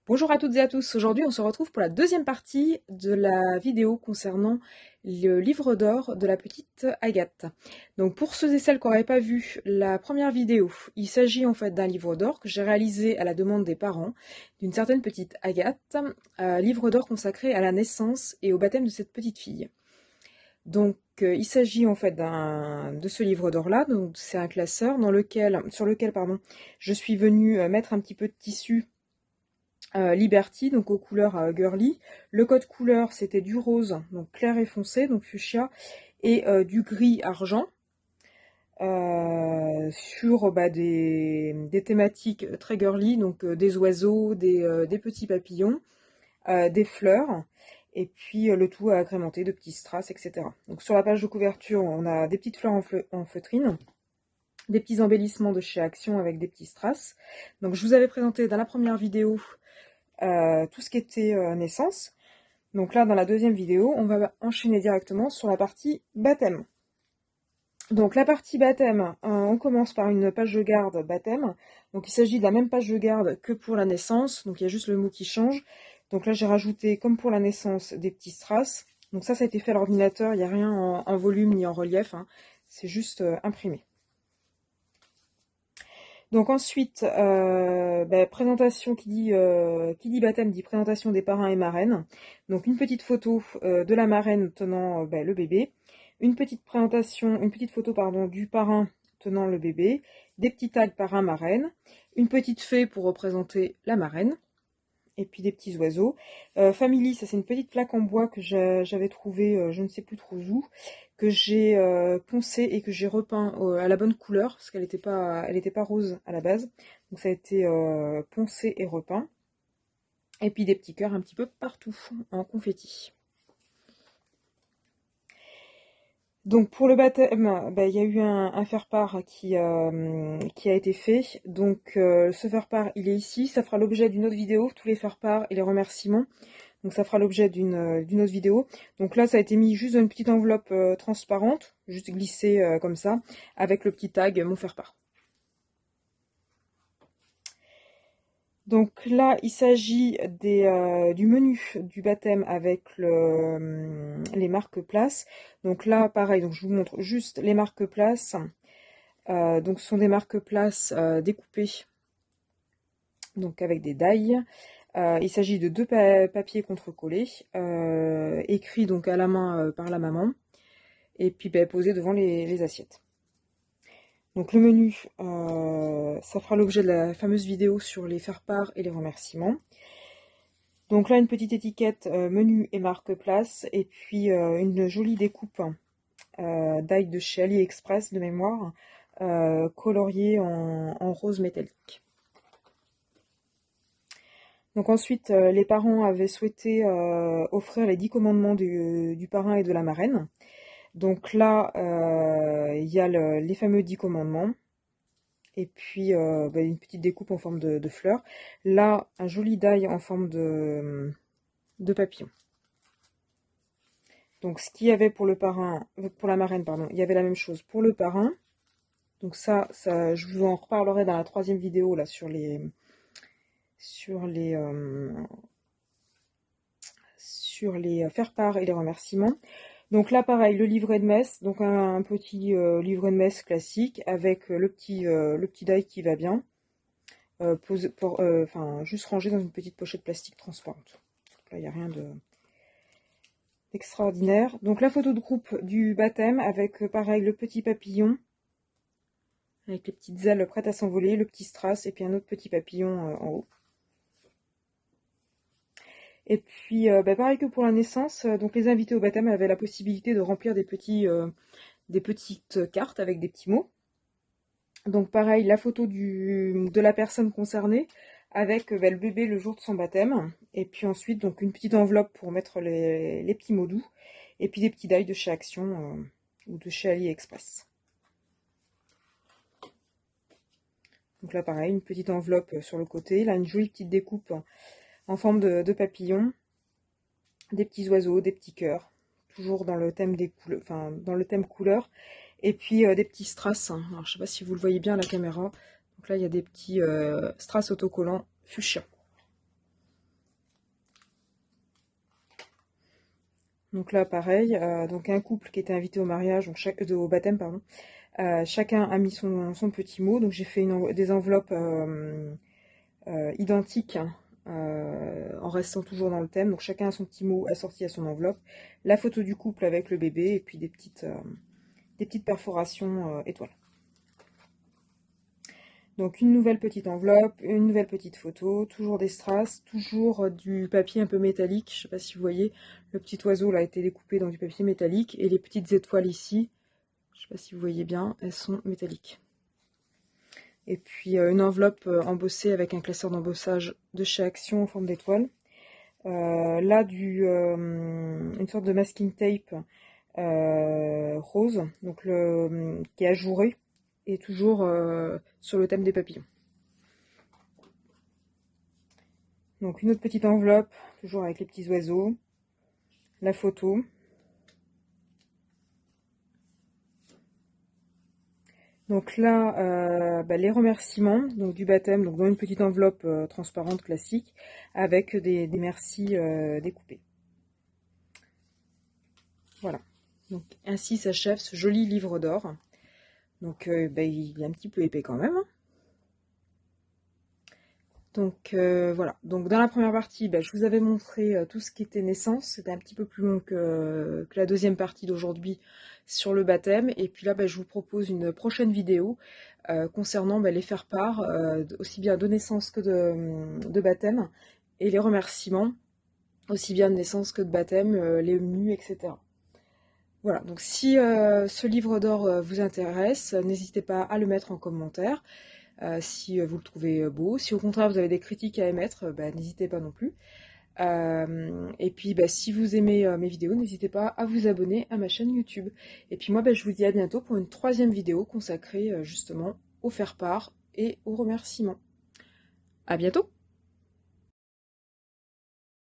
Bonjour à toutes et à tous. Aujourd'hui, on se retrouve pour la deuxième partie de la vidéo concernant le livre d'or de la petite Agathe. Donc, pour ceux et celles qui n'auraient pas vu la première vidéo, il s'agit en fait d'un livre d'or que j'ai réalisé à la demande des parents d'une certaine petite Agathe, livre d'or consacré à la naissance et au baptême de cette petite fille. Donc, il s'agit en fait de ce livre d'or-là. Donc, c'est un classeur sur lequel, je suis venue mettre un petit peu de tissu Liberty, donc aux couleurs girly. Le code couleur, c'était du rose, donc clair et foncé, donc fuchsia, et du gris argent, sur des thématiques très girly, donc des oiseaux, des petits papillons, des fleurs, et puis le tout agrémenté de petits strass, etc. Donc sur la page de couverture, on a des petites fleurs en feutrine, des petits embellissements de chez Action avec des petits strass. Donc je vous avais présenté dans la première vidéo tout ce qui était naissance. Donc là, dans la deuxième vidéo, on va enchaîner directement sur la partie baptême. Donc la partie baptême, on commence par une page de garde baptême. Donc il s'agit de la même page de garde que pour la naissance, donc il y a juste le mot qui change. Donc là j'ai rajouté, comme pour la naissance, des petits strass. Donc ça a été fait à l'ordinateur, il n'y a rien en volume ni en relief, hein. C'est juste imprimé. Donc ensuite, présentation qui dit baptême dit présentation des parrains et marraines. Donc une petite photo de la marraine tenant le bébé, une petite photo du parrain tenant le bébé, des petits tags parrain marraine, une petite fée pour représenter la marraine, et puis des petits oiseaux. Family, ça c'est une petite plaque en bois que j'avais trouvée, je ne sais plus trop où, que j'ai poncé et que j'ai repeint à la bonne couleur, parce qu'elle n'était pas rose à la base. Donc ça a été poncé et repeint. Et puis des petits cœurs un petit peu partout, en confetti. Donc pour le baptême, il y a eu un faire-part qui a été fait. Donc ce faire-part, il est ici. Ça fera l'objet d'une autre vidéo, tous les faire-part et les remerciements. Donc ça fera l'objet d'une autre vidéo. Donc là, ça a été mis juste dans une petite enveloppe transparente, juste glissée comme ça, avec le petit tag mon faire-part. Donc là, il s'agit du menu du baptême avec les marque-places. Donc là, pareil, donc je vous montre juste les marque-places. Donc ce sont des marque-places découpées, donc avec des die. Il s'agit de deux papiers contre-collés, écrits donc à la main par la maman, et puis posés devant les assiettes. Donc le menu, ça fera l'objet de la fameuse vidéo sur les faire-part et les remerciements. Donc là, une petite étiquette menu et marque-place, et puis une jolie découpe d'ail de chez AliExpress de mémoire, coloriée en rose métallique. Donc ensuite, les parents avaient souhaité offrir les 10 commandements du parrain et de la marraine. Donc là, il y a les fameux 10 commandements. Et puis une petite découpe en forme de fleurs. Là, un joli die en forme de papillon. Donc ce qu'il y avait pour la marraine, pardon, il y avait la même chose pour le parrain. Donc ça je vous en reparlerai dans la troisième vidéo là sur les faire-part et les remerciements. Donc là, pareil, le livret de messe, donc un petit livret de messe classique avec le petit die qui va bien, juste rangé dans une petite pochette plastique transparente. Là, il n'y a rien d'extraordinaire. Donc la photo de groupe du baptême avec, pareil, le petit papillon, avec les petites ailes prêtes à s'envoler, le petit strass et puis un autre petit papillon en haut. Et puis, pareil que pour la naissance, donc les invités au baptême avaient la possibilité de remplir des petites cartes avec des petits mots. Donc pareil, la photo de la personne concernée avec le bébé le jour de son baptême. Et puis ensuite, donc une petite enveloppe pour mettre les petits mots doux. Et puis des petits die de chez Action ou de chez AliExpress. Donc là pareil, une petite enveloppe sur le côté. Là, une jolie petite découpe en forme de papillon. Des petits oiseaux, des petits cœurs. Toujours dans le thème des couleurs, enfin dans le thème couleur. Et puis des petits strass. Alors je ne sais pas si vous le voyez bien à la caméra. Donc là il y a des petits strass autocollants fuchsia. Donc là, pareil, donc un couple qui était invité au mariage, donc au baptême, pardon. Chacun a mis son petit mot, donc j'ai fait des enveloppes identiques, hein, en restant toujours dans le thème. Donc chacun a son petit mot assorti à son enveloppe. La photo du couple avec le bébé et puis des petites perforations étoiles. Donc une nouvelle petite enveloppe, une nouvelle petite photo, toujours des strass, toujours du papier un peu métallique. Je ne sais pas si vous voyez, le petit oiseau là a été découpé dans du papier métallique et les petites étoiles ici, je ne sais pas si vous voyez bien, elles sont métalliques. Et puis une enveloppe embossée avec un classeur d'embossage de chez Action en forme d'étoile. Là, une sorte de masking tape rose, donc qui est ajouré et toujours sur le thème des papillons. Donc une autre petite enveloppe, toujours avec les petits oiseaux, la photo. Donc là, les remerciements donc du baptême, donc dans une petite enveloppe transparente classique, avec des merci découpés. Voilà. Donc ainsi s'achève ce joli livre d'or. Donc il est un petit peu épais quand même. Donc voilà, donc dans la première partie, je vous avais montré tout ce qui était naissance, c'était un petit peu plus long que la deuxième partie d'aujourd'hui sur le baptême, et puis là je vous propose une prochaine vidéo concernant les faire-part, aussi bien de naissance que de baptême, et les remerciements, aussi bien de naissance que de baptême, les menus, etc. Voilà, donc si ce livre d'or vous intéresse, n'hésitez pas à le mettre en commentaire. Si vous le trouvez beau. Si au contraire vous avez des critiques à émettre, n'hésitez pas non plus. Et puis si vous aimez mes vidéos, n'hésitez pas à vous abonner à ma chaîne YouTube. Et puis moi je vous dis à bientôt pour une troisième vidéo consacrée justement au faire-part et aux remerciements. À bientôt!